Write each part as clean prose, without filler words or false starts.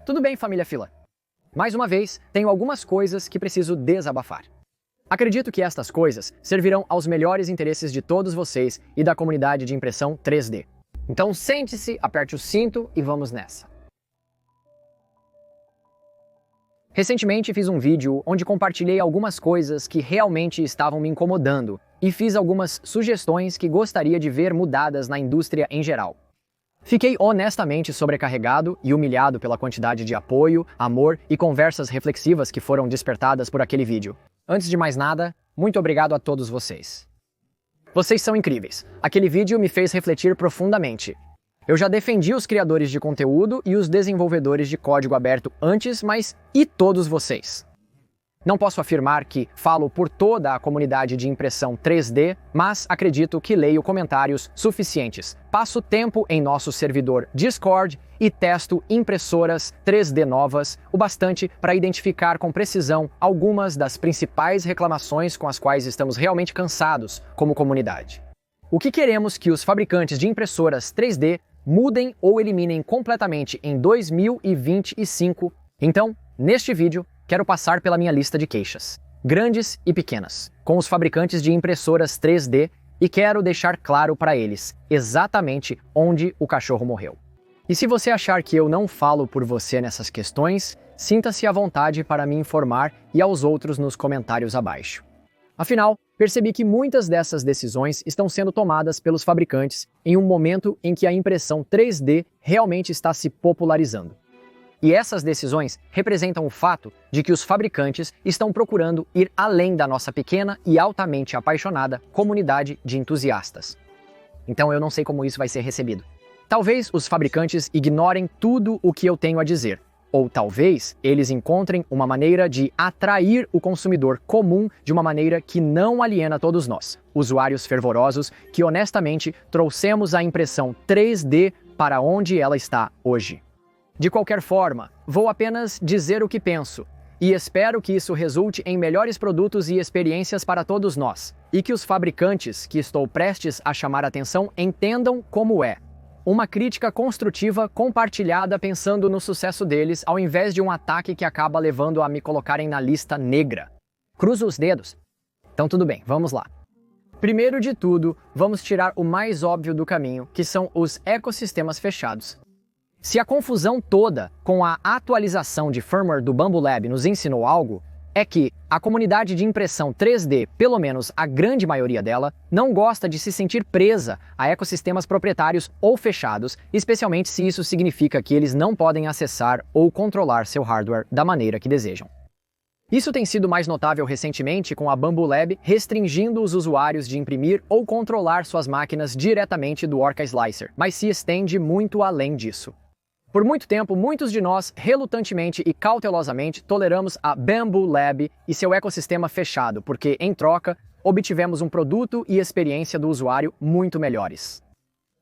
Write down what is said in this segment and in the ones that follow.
Tudo bem, família Fila? Mais uma vez, tenho algumas coisas que preciso desabafar. Acredito que estas coisas servirão aos melhores interesses de todos vocês e da comunidade de impressão 3D. Então sente-se, aperte o cinto e vamos nessa. Recentemente fiz um vídeo onde compartilhei algumas coisas que realmente estavam me incomodando e fiz algumas sugestões que gostaria de ver mudadas na indústria em geral. Fiquei honestamente sobrecarregado e humilhado pela quantidade de apoio, amor e conversas reflexivas que foram despertadas por aquele vídeo. Antes de mais nada, muito obrigado a todos vocês. Vocês são incríveis. Aquele vídeo me fez refletir profundamente. Eu já defendi os criadores de conteúdo e os desenvolvedores de código aberto antes, mas e todos vocês? Não posso afirmar que falo por toda a comunidade de impressão 3D, mas acredito que leio comentários suficientes. Passo tempo em nosso servidor Discord e testo impressoras 3D novas, o bastante para identificar com precisão algumas das principais reclamações com as quais estamos realmente cansados como comunidade. O que queremos que os fabricantes de impressoras 3D mudem ou eliminem completamente em 2025. Então, neste vídeo, quero passar pela minha lista de queixas, grandes e pequenas, com os fabricantes de impressoras 3D e quero deixar claro para eles exatamente onde o cachorro morreu. E se você achar que eu não falo por você nessas questões, sinta-se à vontade para me informar e aos outros nos comentários abaixo. Afinal, percebi que muitas dessas decisões estão sendo tomadas pelos fabricantes em um momento em que a impressão 3D realmente está se popularizando. E essas decisões representam o fato de que os fabricantes estão procurando ir além da nossa pequena e altamente apaixonada comunidade de entusiastas. Então eu não sei como isso vai ser recebido. Talvez os fabricantes ignorem tudo o que eu tenho a dizer, ou talvez eles encontrem uma maneira de atrair o consumidor comum de uma maneira que não aliena todos nós, usuários fervorosos que honestamente trouxemos a impressão 3D para onde ela está hoje. De qualquer forma, vou apenas dizer o que penso, e espero que isso resulte em melhores produtos e experiências para todos nós, e que os fabricantes que estou prestes a chamar a atenção entendam como é. Uma crítica construtiva compartilhada pensando no sucesso deles, ao invés de um ataque que acaba levando a me colocarem na lista negra. Cruzo os dedos. Então tudo bem, vamos lá. Primeiro de tudo, vamos tirar o mais óbvio do caminho, que são os ecossistemas fechados. Se a confusão toda com a atualização de firmware do Bambu Lab nos ensinou algo, é que a comunidade de impressão 3D, pelo menos a grande maioria dela, não gosta de se sentir presa a ecossistemas proprietários ou fechados, especialmente se isso significa que eles não podem acessar ou controlar seu hardware da maneira que desejam. Isso tem sido mais notável recentemente com a Bambu Lab restringindo os usuários de imprimir ou controlar suas máquinas diretamente do Orca Slicer, mas se estende muito além disso. Por muito tempo, muitos de nós, relutantemente e cautelosamente, toleramos a Bambu Lab e seu ecossistema fechado, porque, em troca, obtivemos um produto e experiência do usuário muito melhores.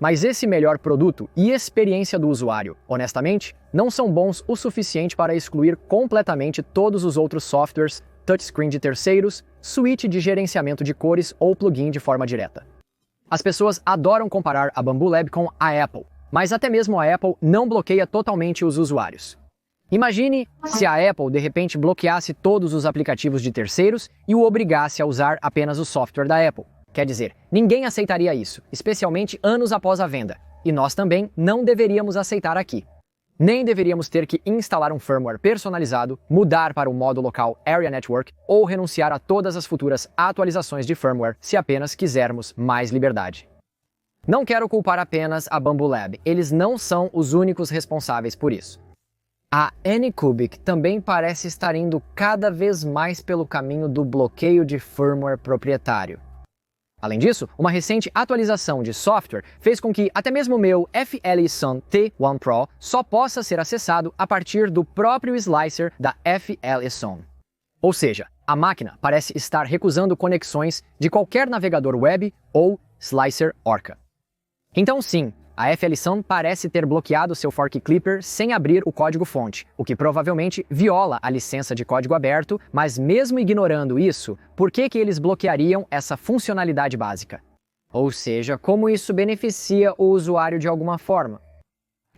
Mas esse melhor produto e experiência do usuário, honestamente, não são bons o suficiente para excluir completamente todos os outros softwares, touchscreen de terceiros, suíte de gerenciamento de cores ou plugin de forma direta. As pessoas adoram comparar a Bambu Lab com a Apple, mas até mesmo a Apple não bloqueia totalmente os usuários. Imagine se a Apple de repente bloqueasse todos os aplicativos de terceiros e o obrigasse a usar apenas o software da Apple. Quer dizer, ninguém aceitaria isso, especialmente anos após a venda. E nós também não deveríamos aceitar aqui. Nem deveríamos ter que instalar um firmware personalizado, mudar para o modo local Area Network ou renunciar a todas as futuras atualizações de firmware se apenas quisermos mais liberdade. Não quero culpar apenas a Bambu Lab, eles não são os únicos responsáveis por isso. A Anycubic também parece estar indo cada vez mais pelo caminho do bloqueio de firmware proprietário. Além disso, uma recente atualização de software fez com que até mesmo o meu FLSON T1 Pro só possa ser acessado a partir do próprio slicer da FLSON. Ou seja, a máquina parece estar recusando conexões de qualquer navegador web ou slicer Orca. Então sim, a FLSON parece ter bloqueado seu fork clipper sem abrir o código-fonte, o que provavelmente viola a licença de código aberto, mas mesmo ignorando isso, por que eles bloqueariam essa funcionalidade básica? Ou seja, como isso beneficia o usuário de alguma forma?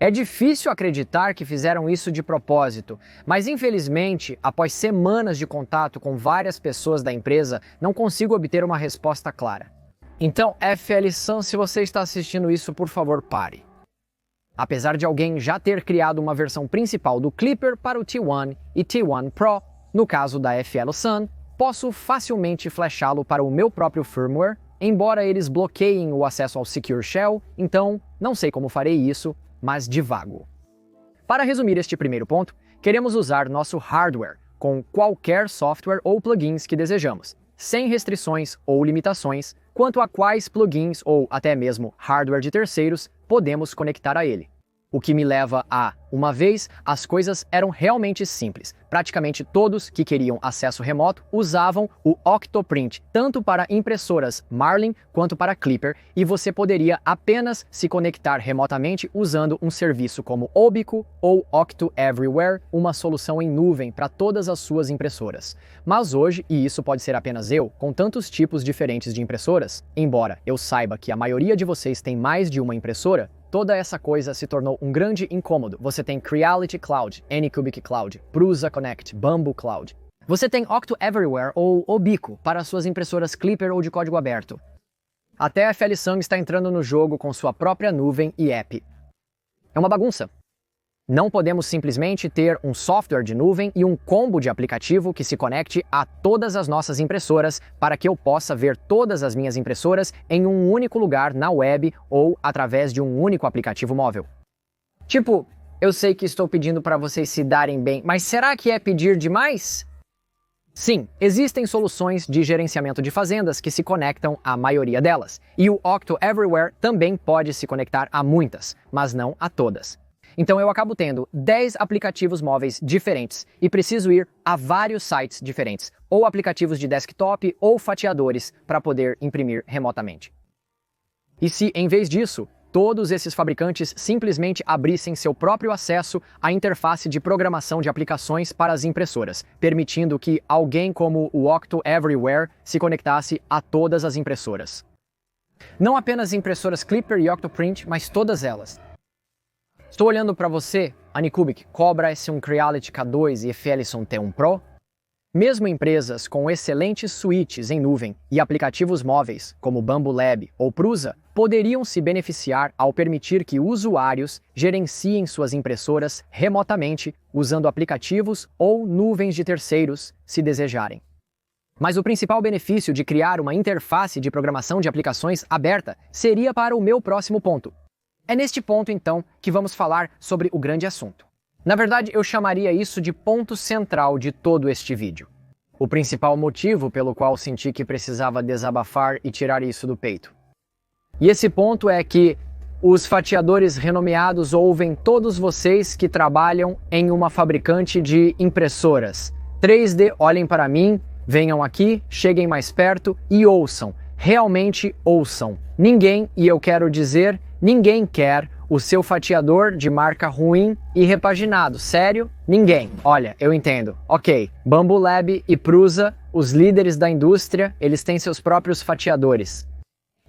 É difícil acreditar que fizeram isso de propósito, mas infelizmente, após semanas de contato com várias pessoas da empresa, não consigo obter uma resposta clara. Então, FL Sun, se você está assistindo isso, por favor, pare. Apesar de alguém já ter criado uma versão principal do Clipper para o T1 e T1 Pro, no caso da FL Sun, posso facilmente flashá-lo para o meu próprio firmware, embora eles bloqueiem o acesso ao Secure Shell, então não sei como farei isso, mas divago. Para resumir este primeiro ponto, queremos usar nosso hardware com qualquer software ou plugins que desejamos, sem restrições ou limitações quanto a quais plugins ou até mesmo hardware de terceiros podemos conectar a ele. O que me leva a, uma vez, as coisas eram realmente simples. Praticamente todos que queriam acesso remoto usavam o Octoprint, tanto para impressoras Marlin quanto para Clipper, e você poderia apenas se conectar remotamente usando um serviço como Obico ou Octo Everywhere, uma solução em nuvem para todas as suas impressoras. Mas hoje, e isso pode ser apenas eu, com tantos tipos diferentes de impressoras, embora eu saiba que a maioria de vocês tem mais de uma impressora, toda essa coisa se tornou um grande incômodo. Você tem Creality Cloud, Anycubic Cloud, Prusa Connect, Bamboo Cloud. Você tem Octo Everywhere ou Obico para suas impressoras Clipper ou de código aberto. Até a FL Sun está entrando no jogo com sua própria nuvem e app. É uma bagunça. Não podemos simplesmente ter um software de nuvem e um combo de aplicativo que se conecte a todas as nossas impressoras para que eu possa ver todas as minhas impressoras em um único lugar na web ou através de um único aplicativo móvel. Tipo, eu sei que estou pedindo para vocês se darem bem, mas será que é pedir demais? Sim, existem soluções de gerenciamento de fazendas que se conectam à maioria delas, e o Octo Everywhere também pode se conectar a muitas, mas não a todas. Então eu acabo tendo 10 aplicativos móveis diferentes e preciso ir a vários sites diferentes, ou aplicativos de desktop ou fatiadores para poder imprimir remotamente. E se, em vez disso, todos esses fabricantes simplesmente abrissem seu próprio acesso à interface de programação de aplicações para as impressoras, permitindo que alguém como o Octo Everywhere se conectasse a todas as impressoras. Não apenas impressoras Clipper e Octoprint, mas todas elas. Estou olhando para você, Anycubic, Cobra S1 Creality K2 e FL Sun T1 Pro? Mesmo empresas com excelentes suítes em nuvem e aplicativos móveis, como Bamboo Lab ou Prusa, poderiam se beneficiar ao permitir que usuários gerenciem suas impressoras remotamente usando aplicativos ou nuvens de terceiros, se desejarem. Mas o principal benefício de criar uma interface de programação de aplicações aberta seria para o meu próximo ponto. É neste ponto, então, que vamos falar sobre o grande assunto. Na verdade, eu chamaria isso de ponto central de todo este vídeo. O principal motivo pelo qual senti que precisava desabafar e tirar isso do peito. E esse ponto é que os fatiadores renomeados ouvem todos vocês que trabalham em uma fabricante de impressoras 3D, olhem para mim, venham aqui, cheguem mais perto e ouçam. Realmente ouçam. Ninguém, e eu quero dizer, ninguém quer o seu fatiador de marca ruim e repaginado. Sério? Ninguém. Olha, eu entendo. Ok, Bamboo Lab e Prusa, os líderes da indústria, eles têm seus próprios fatiadores.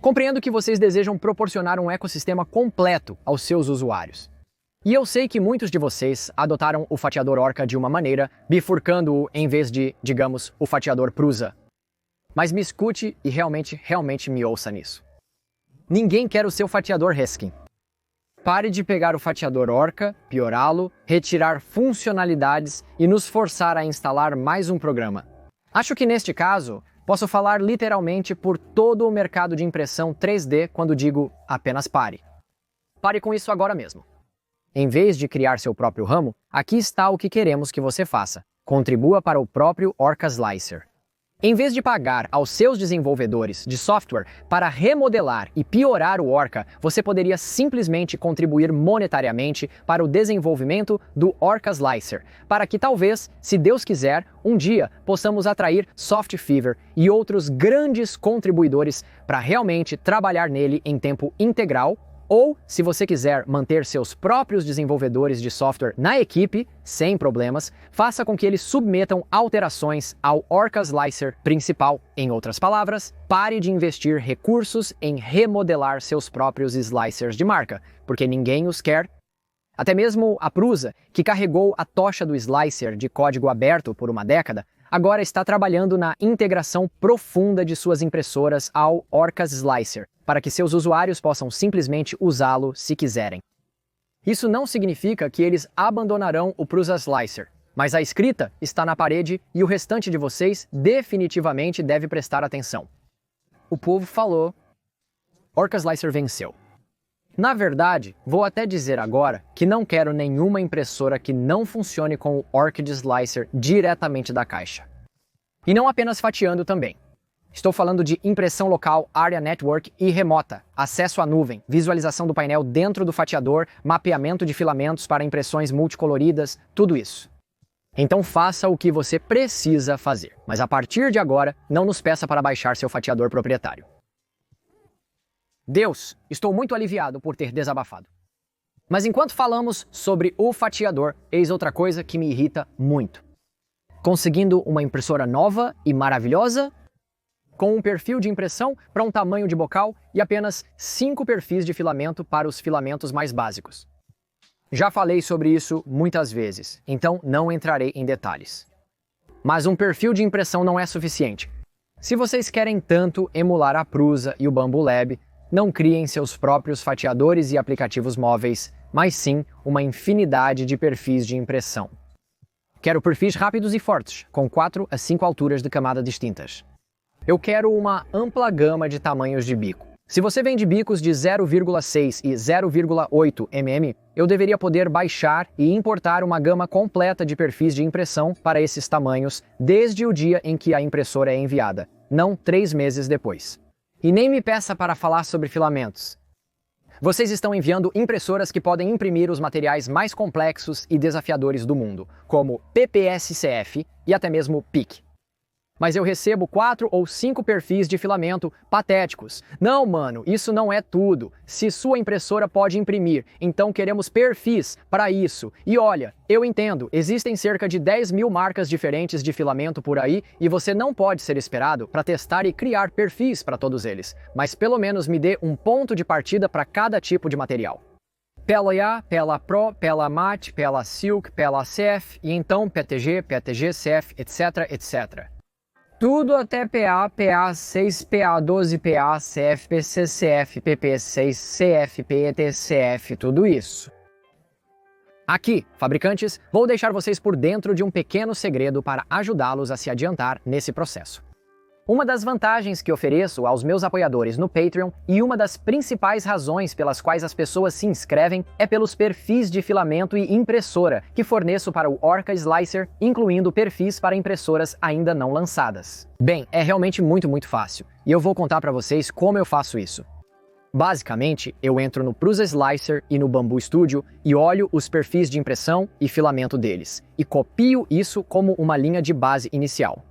Compreendo que vocês desejam proporcionar um ecossistema completo aos seus usuários. E eu sei que muitos de vocês adotaram o fatiador Orca de uma maneira, bifurcando-o em vez de, digamos, o fatiador Prusa. Mas me escute e realmente me ouça nisso. Ninguém quer o seu fatiador Heskin. Pare de pegar o fatiador Orca, piorá-lo, retirar funcionalidades e nos forçar a instalar mais um programa. Acho que neste caso, posso falar literalmente por todo o mercado de impressão 3D quando digo apenas pare. Pare com isso agora mesmo. Em vez de criar seu próprio ramo, aqui está o que queremos que você faça. Contribua para o próprio Orca Slicer. Em vez de pagar aos seus desenvolvedores de software para remodelar e piorar o Orca, você poderia simplesmente contribuir monetariamente para o desenvolvimento do Orca Slicer, para que talvez, se Deus quiser, um dia possamos atrair Soft Fever e outros grandes contribuidores para realmente trabalhar nele em tempo integral. Ou, se você quiser manter seus próprios desenvolvedores de software na equipe, sem problemas, faça com que eles submetam alterações ao Orca Slicer principal. Em outras palavras, pare de investir recursos em remodelar seus próprios slicers de marca, porque ninguém os quer. Até mesmo a Prusa, que carregou a tocha do slicer de código aberto por uma década, agora está trabalhando na integração profunda de suas impressoras ao Orcas Slicer, para que seus usuários possam simplesmente usá-lo se quiserem. Isso não significa que eles abandonarão o Prusa Slicer, mas a escrita está na parede e o restante de vocês definitivamente deve prestar atenção. O povo falou. Orca Slicer venceu. Na verdade, vou até dizer agora que não quero nenhuma impressora que não funcione com o Orchid Slicer diretamente da caixa. E não apenas fatiando também. Estou falando de impressão local, área network e remota, acesso à nuvem, visualização do painel dentro do fatiador, mapeamento de filamentos para impressões multicoloridas, tudo isso. Então faça o que você precisa fazer, mas a partir de agora, não nos peça para baixar seu fatiador proprietário. Deus, estou muito aliviado por ter desabafado. Mas enquanto falamos sobre o fatiador, eis outra coisa que me irrita muito. Conseguindo uma impressora nova e maravilhosa, com um perfil de impressão para um tamanho de bocal e apenas 5 perfis de filamento para os filamentos mais básicos. Já falei sobre isso muitas vezes, então não entrarei em detalhes. Mas um perfil de impressão não é suficiente. Se vocês querem tanto emular a Prusa e o Bambu Lab, não criem seus próprios fatiadores e aplicativos móveis, mas sim uma infinidade de perfis de impressão. Quero perfis rápidos e fortes, com 4 a 5 alturas de camada distintas. Eu quero uma ampla gama de tamanhos de bico. Se você vende bicos de 0,6 e 0,8 mm, eu deveria poder baixar e importar uma gama completa de perfis de impressão para esses tamanhos desde o dia em que a impressora é enviada, não 3 meses depois. E nem me peça para falar sobre filamentos. Vocês estão enviando impressoras que podem imprimir os materiais mais complexos e desafiadores do mundo, como PPS-CF e até mesmo PIC. Mas eu recebo 4 ou 5 perfis de filamento patéticos. Não, mano, isso não é tudo. Se sua impressora pode imprimir, então queremos perfis para isso. E olha, eu entendo, existem cerca de 10 mil marcas diferentes de filamento por aí e você não pode ser esperado para testar e criar perfis para todos eles. Mas pelo menos me dê um ponto de partida para cada tipo de material. PLA, PLA Pro, PLA Matte, PLA Silk, PLA CF e então PTG, PTG CF, etc, etc. Tudo até PA, PA6, PA12, PA, CF, PCCF, PP6, CF, PETCF, tudo isso. Aqui, fabricantes, vou deixar vocês por dentro de um pequeno segredo para ajudá-los a se adiantar nesse processo. Uma das vantagens que ofereço aos meus apoiadores no Patreon e uma das principais razões pelas quais as pessoas se inscrevem é pelos perfis de filamento e impressora que forneço para o Orca Slicer, incluindo perfis para impressoras ainda não lançadas. Bem, é realmente muito fácil, e eu vou contar para vocês como eu faço isso. Basicamente, eu entro no Prusa Slicer e no Bambu Studio e olho os perfis de impressão e filamento deles, e copio isso como uma linha de base inicial.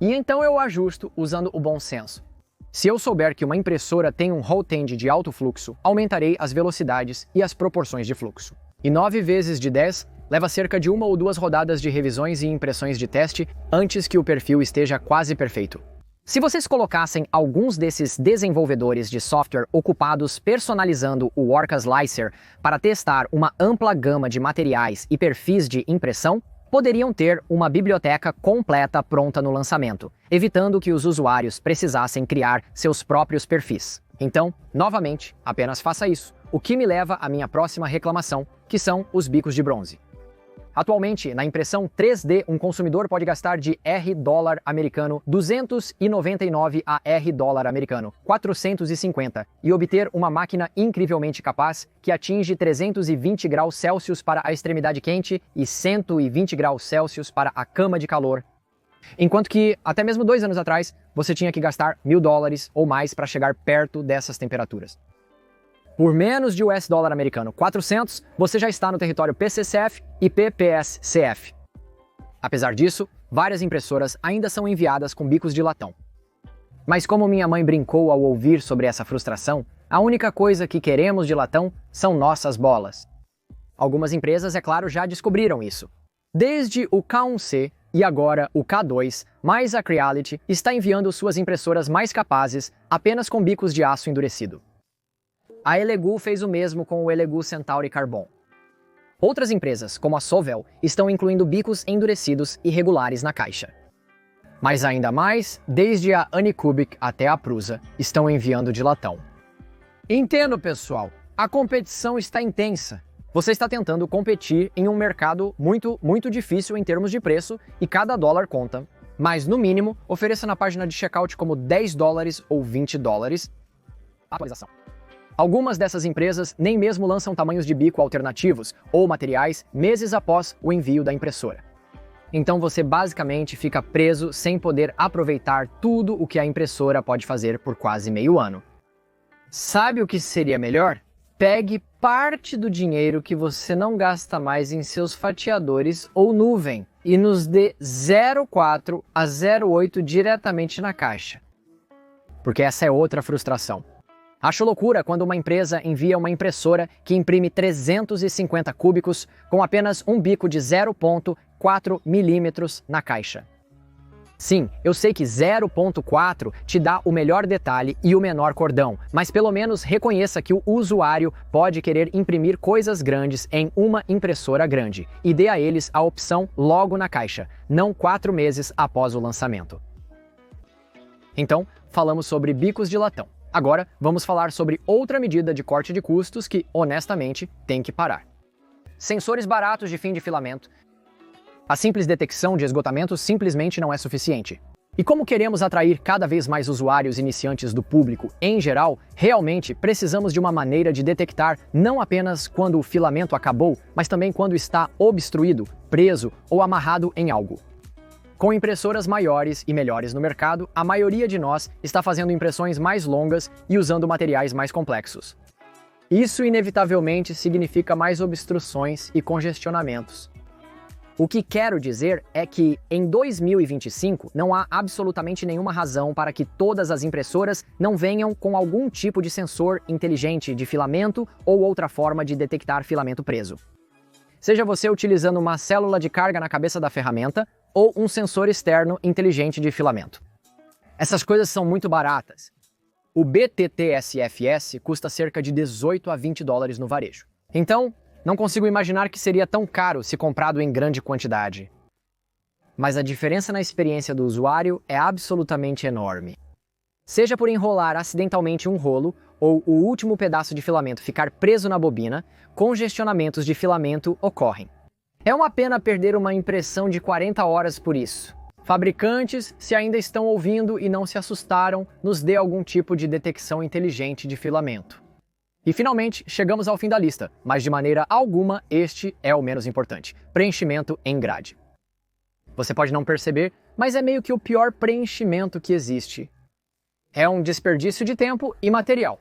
E então eu ajusto usando o bom senso. Se eu souber que uma impressora tem um hot end de alto fluxo, aumentarei as velocidades e as proporções de fluxo. E 9 vezes de 10 leva cerca de 1 ou 2 rodadas de revisões e impressões de teste antes que o perfil esteja quase perfeito. Se vocês colocassem alguns desses desenvolvedores de software ocupados personalizando o Orca Slicer para testar uma ampla gama de materiais e perfis de impressão, poderiam ter uma biblioteca completa pronta no lançamento, evitando que os usuários precisassem criar seus próprios perfis. Então, novamente, apenas faça isso, o que me leva à minha próxima reclamação, que são os bicos de bronze. Atualmente, na impressão 3D, um consumidor pode gastar de $R$ americano 299 a $R$ americano 450 e obter uma máquina incrivelmente capaz que atinge 320 graus Celsius para a extremidade quente e 120 graus Celsius para a cama de calor. Enquanto que, até mesmo 2 anos atrás, você tinha que gastar $1.000 ou mais para chegar perto dessas temperaturas. Por menos de US$ americano 400, você já está no território PCCF e PPS-CF. Apesar disso, várias impressoras ainda são enviadas com bicos de latão. Mas como minha mãe brincou ao ouvir sobre essa frustração, a única coisa que queremos de latão são nossas bolas. Algumas empresas, é claro, já descobriram isso. Desde o K1C e agora o K2, mais a Creality está enviando suas impressoras mais capazes apenas com bicos de aço endurecido. A Elegoo fez o mesmo com o Elegoo Centauri Carbon. Outras empresas, como a Sovel, estão incluindo bicos endurecidos e regulares na caixa. Mas ainda mais, desde a Anycubic até a Prusa, estão enviando de latão. Entendo, pessoal. A competição está intensa. Você está tentando competir em um mercado muito difícil em termos de preço e cada dólar conta. Mas, no mínimo, ofereça na página de checkout como $10 ou $20. Atualização. Algumas dessas empresas nem mesmo lançam tamanhos de bico alternativos ou materiais meses após o envio da impressora. Então você basicamente fica preso sem poder aproveitar tudo o que a impressora pode fazer por quase meio ano. Sabe o que seria melhor? Pegue parte do dinheiro que você não gasta mais em seus fatiadores ou nuvem e nos dê 0,4 a 0,8 diretamente na caixa. Porque essa é outra frustração. Acho loucura quando uma empresa envia uma impressora que imprime 350 cúbicos com apenas um bico de 0,4 milímetros na caixa. Sim, eu sei que 0,4 te dá o melhor detalhe e o menor cordão, mas pelo menos reconheça que o usuário pode querer imprimir coisas grandes em uma impressora grande e dê a eles a opção logo na caixa, não 4 meses após o lançamento. Então, falamos sobre bicos de latão. Agora, vamos falar sobre outra medida de corte de custos que, honestamente, tem que parar. Sensores baratos de fim de filamento. A simples detecção de esgotamento simplesmente não é suficiente. E como queremos atrair cada vez mais usuários iniciantes do público em geral, realmente precisamos de uma maneira de detectar não apenas quando o filamento acabou, mas também quando está obstruído, preso ou amarrado em algo. Com impressoras maiores e melhores no mercado, a maioria de nós está fazendo impressões mais longas e usando materiais mais complexos. Isso inevitavelmente significa mais obstruções e congestionamentos. O que quero dizer é que, em 2025, não há absolutamente nenhuma razão para que todas as impressoras não venham com algum tipo de sensor inteligente de filamento ou outra forma de detectar filamento preso. Seja você utilizando uma célula de carga na cabeça da ferramenta ou um sensor externo inteligente de filamento. Essas coisas são muito baratas. O BTT-SFS custa cerca de $18 a $20 no varejo. Então, não consigo imaginar que seria tão caro se comprado em grande quantidade. Mas a diferença na experiência do usuário é absolutamente enorme. Seja por enrolar acidentalmente um rolo ou o último pedaço de filamento ficar preso na bobina, congestionamentos de filamento ocorrem. É uma pena perder uma impressão de 40 horas por isso. Fabricantes, se ainda estão ouvindo e não se assustaram, nos dê algum tipo de detecção inteligente de filamento. E finalmente, chegamos ao fim da lista, mas de maneira alguma este é o menos importante: preenchimento em grade. Você pode não perceber, mas é meio que o pior preenchimento que existe. É um desperdício de tempo e material.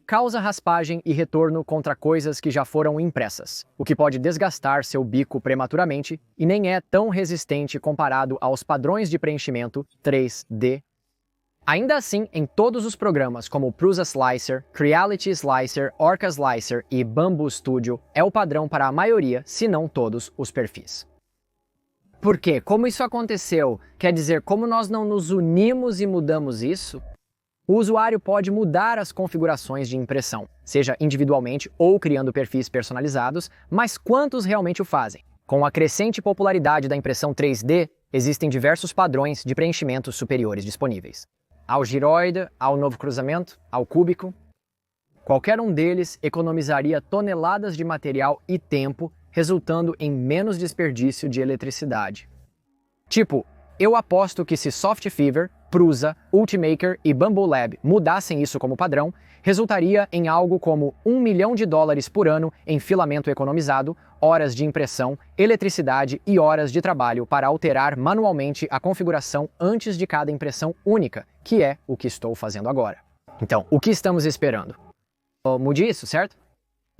Causa raspagem e retorno contra coisas que já foram impressas, o que pode desgastar seu bico prematuramente e nem é tão resistente comparado aos padrões de preenchimento 3D. Ainda assim, em todos os programas como Prusa Slicer, Creality Slicer, Orca Slicer e Bamboo Studio, é o padrão para a maioria, se não todos, os perfis. Por quê? Como isso aconteceu? Quer dizer, como nós não nos unimos e mudamos isso? O usuário pode mudar as configurações de impressão, seja individualmente ou criando perfis personalizados, mas quantos realmente o fazem? Com a crescente popularidade da impressão 3D, existem diversos padrões de preenchimento superiores disponíveis. Ao giroide, ao novo cruzamento, ao cúbico. Qualquer um deles economizaria toneladas de material e tempo, resultando em menos desperdício de eletricidade. Tipo, eu aposto que se Softfever, Prusa, Ultimaker e Bamboo Lab mudassem isso como padrão, resultaria em algo como $1 milhão por ano em filamento economizado, horas de impressão, eletricidade e horas de trabalho para alterar manualmente a configuração antes de cada impressão única, que é o que estou fazendo agora. Então, o que estamos esperando? Mude isso, certo?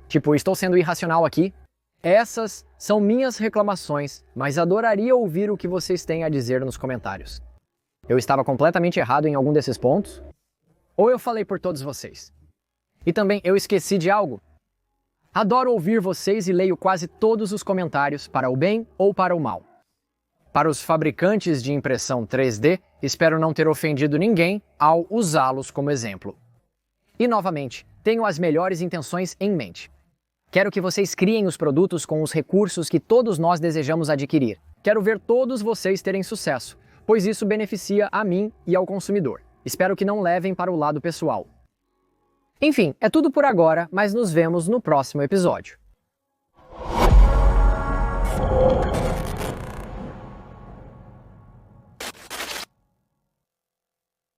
Tipo, estou sendo irracional aqui? Essas são minhas reclamações, mas adoraria ouvir o que vocês têm a dizer nos comentários. Eu estava completamente errado em algum desses pontos? Ou eu falei por todos vocês? E também eu esqueci de algo? Adoro ouvir vocês e leio quase todos os comentários, para o bem ou para o mal. Para os fabricantes de impressão 3D, espero não ter ofendido ninguém ao usá-los como exemplo. E novamente, tenho as melhores intenções em mente. Quero que vocês criem os produtos com os recursos que todos nós desejamos adquirir. Quero ver todos vocês terem sucesso, pois isso beneficia a mim e ao consumidor. Espero que não levem para o lado pessoal. Enfim, é tudo por agora, mas nos vemos no próximo episódio.